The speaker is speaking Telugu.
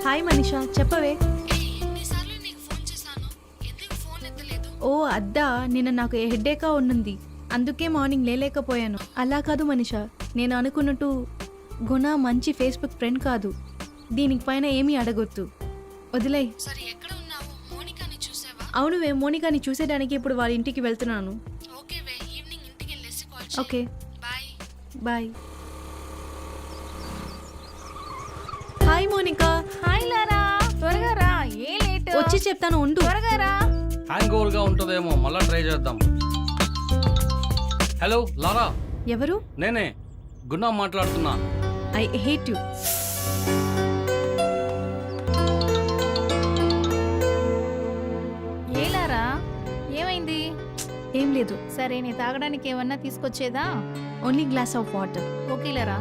హాయ్ మనీషా, చెప్పవే. ఎన్నిసార్లు నీకు ఫోన్ చేశాను, ఎందుకు ఫోన్ ఎత్తలేదు? ఓ అద్దా, నిన్న నాకు హెడ్ఏకా ఉన్నది, అందుకే మార్నింగ్ లేలేకపోయాను. అలా కాదు మనీషా, నేను అనుకున్నట్టు గుణ మంచి ఫేస్బుక్ ఫ్రెండ్ కాదు. దీనికి పైన ఏమీ అడగొద్దు, వదిలేయ్. సరే, ఎక్కడ ఉన్నావు? మోనికాని చూసావా? అవునువే, మోనికాని చూసేయడానికి ఇప్పుడు వాళ్ళ ఇంటికి వెళ్తున్నాను. ఓకే వే, ఈవినింగ్ ఇంటికి వెళ్ళేసి కాల్ చేయి. Okay bye. Bye. Hi Monica. Hi Laura, త్వరగా రా. ఏ లేట్? వచ్చి చెప్తాను, ఉండు. త్వరగా రా. హ్యాంగ్ ఓవర్గా ఉంటుందేమో, మళ్ళా ట్రై చేద్దాం. హలో లారా, ఎవరు? నేనే గున్నా మాట్లాడుతున్నా. I hate you. ఏ లారా, ఏమైంది? ఏం లేదు, సరే, నీ తాగడానికి ఏమన్నా తీసుకొచ్చేదా? Only glass of water. Okay Laura.